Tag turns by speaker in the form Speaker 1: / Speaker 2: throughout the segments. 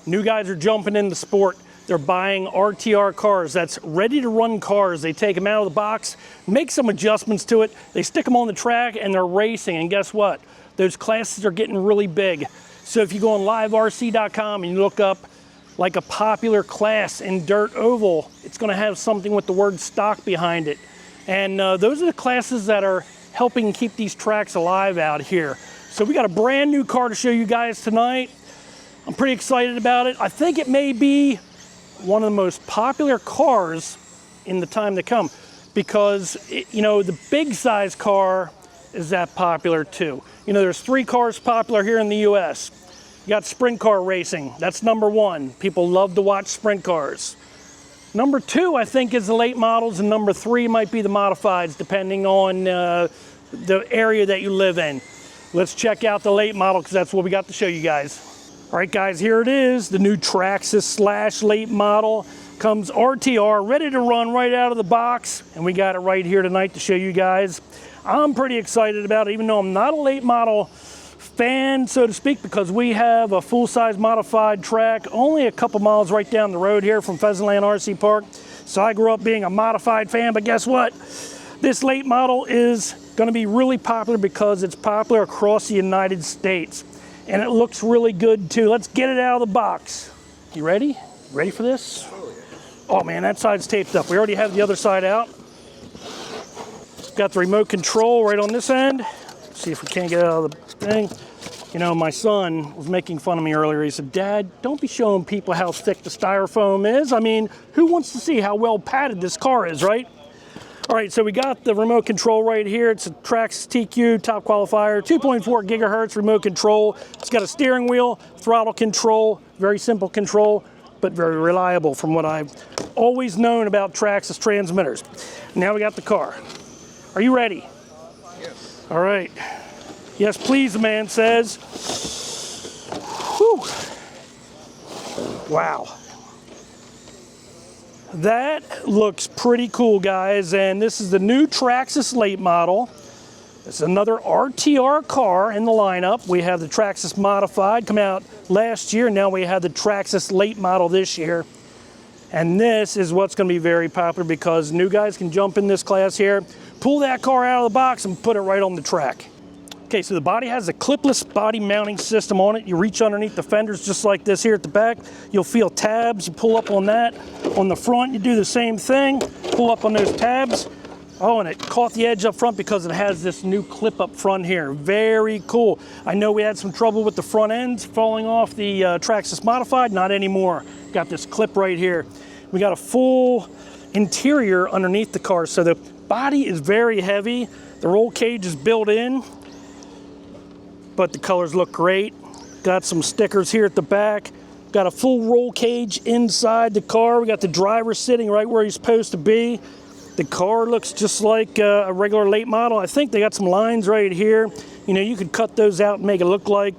Speaker 1: New guys are jumping in the sport. They're buying RTR cars. That's ready to run cars. They take them out of the box, make some adjustments to it. They stick them on the track and they're racing. And guess what? Those classes are getting really big. So if you go on liverc.com and you look up like a popular class in dirt oval, it's going to have something with the word stock behind it. And those are the classes that are helping keep these tracks alive out here. So we got a brand new car to show you guys tonight. I'm pretty excited about it. I think it may be one of the most popular cars in the time to come because, you know, the big size car is that popular too. You know, there's 3 cars popular here in the US. You got sprint car racing. That's number 1. People love to watch sprint cars. Number 2, I think, is the late models, and number 3 might be the modifieds, depending on the area that you live in. Let's check out the late model because that's what we got to show you guys. All right, guys, here it is. The new Traxxas Late Model. Comes RTR, ready to run right out of the box, and we got it right here tonight to show you guys. I'm pretty excited about it, even though I'm not a late model fan, so to speak, because we have a full-size modified track only a couple miles right down the road here from Pheasantland RC Park. So I grew up being a modified fan, but guess what? This late model is going to be really popular because it's popular across the United States. And it looks really good too. Let's get it out of the box. You ready? Ready for this? Oh man, that side's taped up. We already have the other side out. Got the remote control right on this end. Let's see if we can't get it out of the thing. You know, my son was making fun of me earlier. He said, "Dad, don't be showing people how thick the styrofoam is. I mean, who wants to see how well padded this car is, right?" All right, so we got the remote control right here. It's a Traxxas TQ top qualifier, 2.4 gigahertz remote control. It's got a steering wheel, throttle control, very simple control, but very reliable from what I've always known about Traxxas transmitters. Now we got the car. Are you ready?
Speaker 2: Yes.
Speaker 1: All right. Yes, please, the man says. Whew. Wow. That looks pretty cool, guys, and this is the new Traxxas Late Model. It's another RTR car in the lineup. We have the Traxxas Modified come out last year. Now we have the Traxxas Late Model this year. And this is what's going to be very popular because new guys can jump in this class here, pull that car out of the box and put it right on the track. Okay, so the body has a clipless body mounting system on it. You reach underneath the fenders just like this here at the back. You'll feel tabs. You pull up on that. On the front, you do the same thing. Pull up on those tabs. Oh, and it caught the edge up front because it has this new clip up front here. Very cool. I know we had some trouble with the front ends falling off the Traxxas Modified. Not anymore. Got this clip right here. We got a full interior underneath the car. So the body is very heavy. The roll cage is built in, but the colors look great. Got some stickers here at the back. Got a full roll cage inside the car. We got the driver sitting right where he's supposed to be. The car looks just like a regular late model. I think they got some lines right here. You know, you could cut those out and make it look like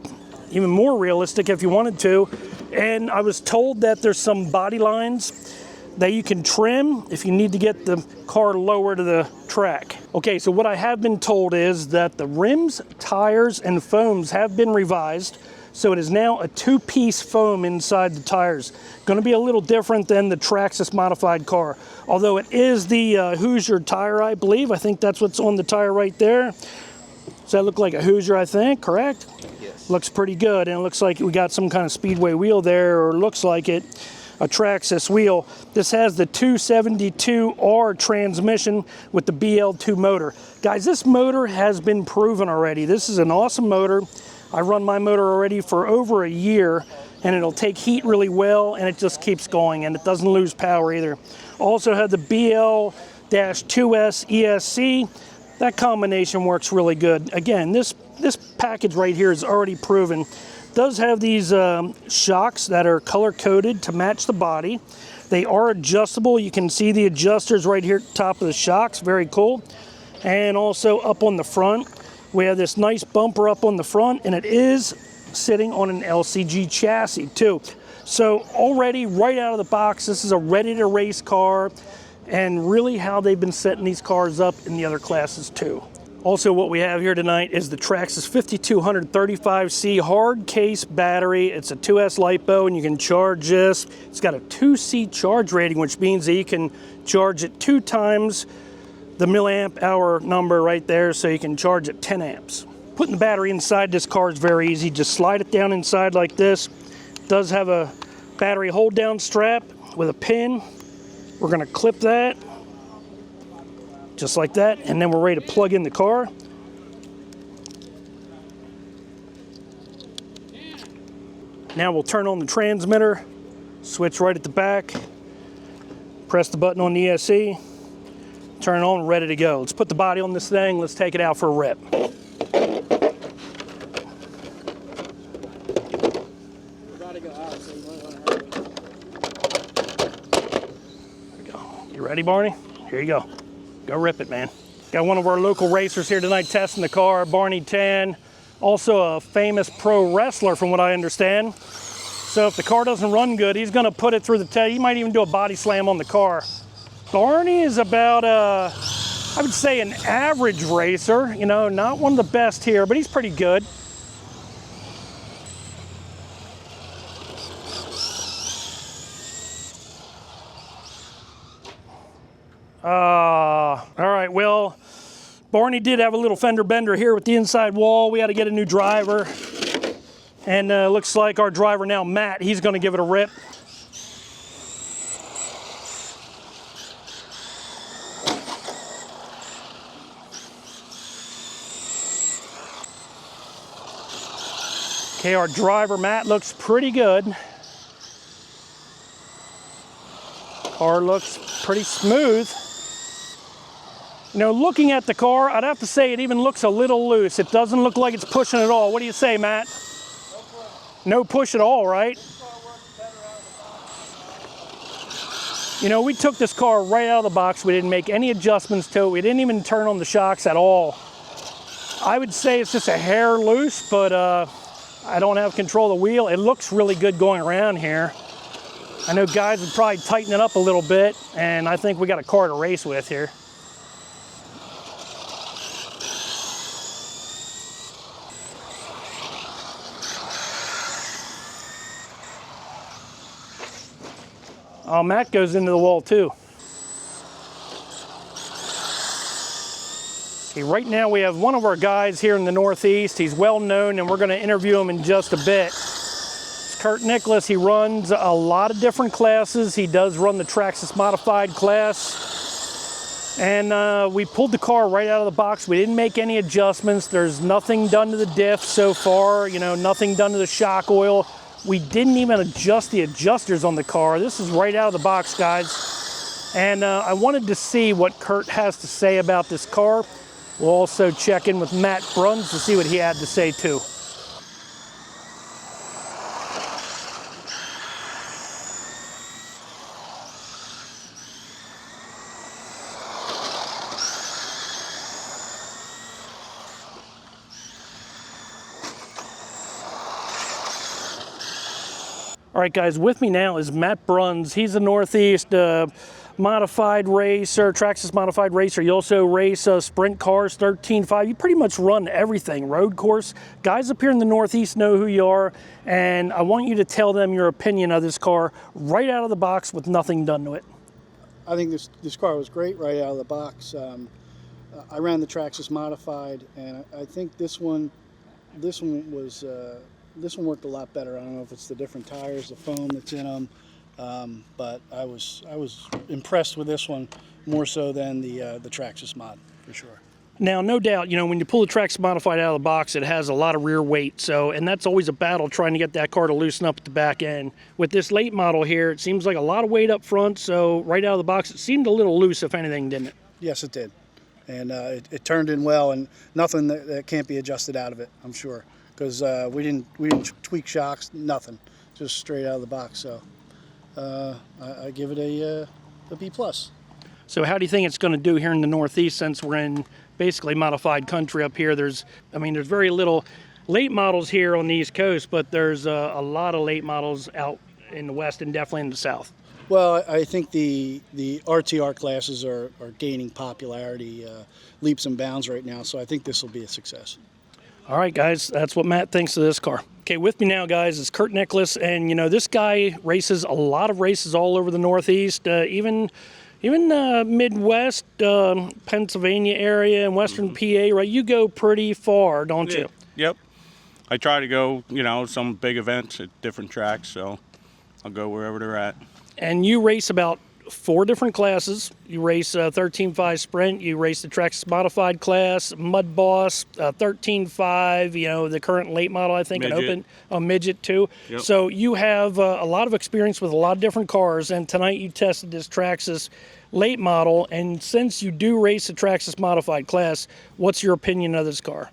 Speaker 1: even more realistic if you wanted to. And I was told that there's some body lines that you can trim if you need to get the car lower to the track. Okay, so what I have been told is that the rims, tires, and foams have been revised. So it is now a 2-piece foam inside the tires. Going to be a little different than the Traxxas Modified car. Although it is the Hoosier tire, I believe. I think that's what's on the tire right there. Does that look like a Hoosier, I think, correct?
Speaker 2: Yes.
Speaker 1: Looks pretty good, and it looks like we got some kind of Speedway wheel there, or looks like it. A Traxxas wheel. This has the 272R transmission with the BL2 motor. Guys, this motor has been proven already. This is an awesome motor. I run my motor already for over a year, and it'll take heat really well, and it just keeps going, and it doesn't lose power either. Also had the BL-2S ESC. That combination works really good. Again, this package right here is already proven. Does have these shocks that are color-coded to match the body. They are adjustable. You can see the adjusters right here at the top of the shocks. Very cool. And also up on the front, we have this nice bumper up on the front, and it is sitting on an LCG chassis too. So already right out of the box, this is a ready-to-race car, and really how they've been setting these cars up in the other classes too. Also, what we have here tonight is the Traxxas 5235C hard case battery. It's a 2S LiPo, and you can charge this. It's got a 2C charge rating, which means that you can charge it 2 times the milliamp hour number right there, so you can charge it 10 amps. Putting the battery inside this car is very easy. Just slide it down inside like this. It does have a battery hold down strap with a pin. We're gonna clip that just like that, and then we're ready to plug in the car. Now we'll turn on the transmitter, switch right at the back, press the button on the ESC, turn it on, ready to go. Let's put the body on this thing, let's take it out for a rip. You ready, Barney? Here you go. Go rip it, man. Got one of our local racers here tonight testing the car, Barney Tan. Also a famous pro wrestler from what I understand. So if the car doesn't run good, he's gonna put it through the test. He might even do a body slam on the car. Barney is about, I would say an average racer. You know, not one of the best here, but he's pretty good. All right, well, Barney did have a little fender bender here with the inside wall. We had to get a new driver. And looks like our driver now, Matt, he's gonna give it a rip. Okay, our driver, Matt, looks pretty good. Car looks pretty smooth. You know, looking at the car, I'd have to say it even looks a little loose. It doesn't look like it's pushing at all. What do you say, Matt? No push at all, right? You know, we took this car right out of the box. We didn't make any adjustments to it. We didn't even turn on the shocks at all. I would say it's just a hair loose, but I don't have control of the wheel. It looks really good going around here. I know guys would probably tighten it up a little bit, and I think we got a car to race with here. Oh, Matt goes into the wall too. Okay, right now we have one of our guys here in the Northeast. He's well known, and we're going to interview him in just a bit. It's Kurt Nicholas. He runs a lot of different classes. He does run the Traxxas modified class. And we pulled the car right out of the box. We didn't make any adjustments. There's nothing done to the diff so far, you know, nothing done to the shock oil. We didn't even adjust the adjusters on the car. This is right out of the box, guys. And I wanted to see what Kurt has to say about this car. We'll also check in with Matt Bruns to see what he had to say too. All right, guys, with me now is Matt Bruns. He's a Northeast modified racer, Traxxas modified racer. You also race sprint cars, 13.5. You pretty much run everything, road course. Guys up here in the Northeast know who you are, and I want you to tell them your opinion of this car right out of the box with nothing done to it.
Speaker 2: I think this car was great right out of the box. I ran the Traxxas modified, and I think this one worked a lot better. I don't know if it's the different tires, the foam that's in them, but I was impressed with this one more so than the Traxxas mod, for sure.
Speaker 1: Now, no doubt, you know, when you pull the Traxxas modified out of the box, it has a lot of rear weight. And that's always a battle trying to get that car to loosen up at the back end. With this late model here, it seems like a lot of weight up front. So right out of the box, it seemed a little loose, if anything, didn't it?
Speaker 2: Yes, it did. And it turned in well, and nothing that can't be adjusted out of it, I'm sure. Because we didn't tweak shocks, nothing, just straight out of the box. So I give it a B+.
Speaker 1: So how do you think it's going to do here in the Northeast, since we're in basically modified country up here? There's very little late models here on the East Coast, but there's a lot of late models out in the West and definitely in the South.
Speaker 2: Well, I think the RTR classes are gaining popularity leaps and bounds right now, so I think this will be a success.
Speaker 1: All right, guys, that's what Matt thinks of this car. Okay, with me now, guys, is Kurt Nicholas, and this guy races a lot of races all over the Northeast, even Midwest, Pennsylvania area, and Western PA. Right, you go pretty far, don't you?
Speaker 3: Yep. I try to go, some big events at different tracks, so I'll go wherever they're at.
Speaker 1: And you race about 4 different classes. You race 13.5 Sprint, you race the Traxxas Modified class, Mud Boss, 13.5, the current late model, I think,
Speaker 3: Midget.
Speaker 1: and Midget too.
Speaker 3: Yep.
Speaker 1: So you have a lot of experience with a lot of different cars, and tonight you tested this Traxxas late model, and since you do race the Traxxas Modified class, what's your opinion of this car?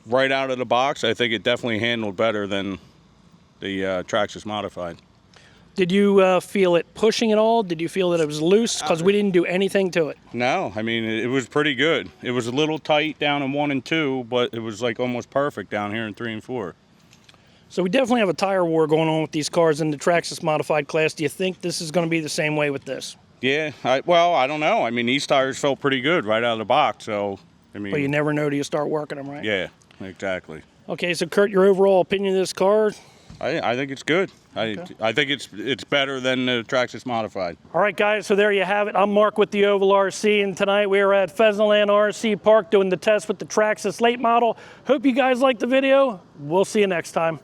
Speaker 3: Right out of the box, I think it definitely handled better than the Traxxas Modified.
Speaker 1: Did you feel it pushing at all? Did you feel that it was loose? Because we didn't do anything to it.
Speaker 3: No, I mean, it was pretty good. It was a little tight down in 1 and 2, but it was like almost perfect down here in 3 and 4.
Speaker 1: So we definitely have a tire war going on with these cars in the Traxxas Modified class. Do you think this is going to be the same way with this?
Speaker 3: Yeah, well, I don't know. I mean, these tires felt pretty good right out of the box, so, I mean.
Speaker 1: But you never know till you start working them, right?
Speaker 3: Yeah, exactly.
Speaker 1: Okay, so Kurt, your overall opinion of this car?
Speaker 3: I think it's good. I think it's better than the Traxxas Modified.
Speaker 1: All right, guys, so there you have it. I'm Mark with the Ovalrc, and tonight we are at Pheasantland RC Park doing the test with the Traxxas Late Model. Hope you guys liked the video. We'll see you next time.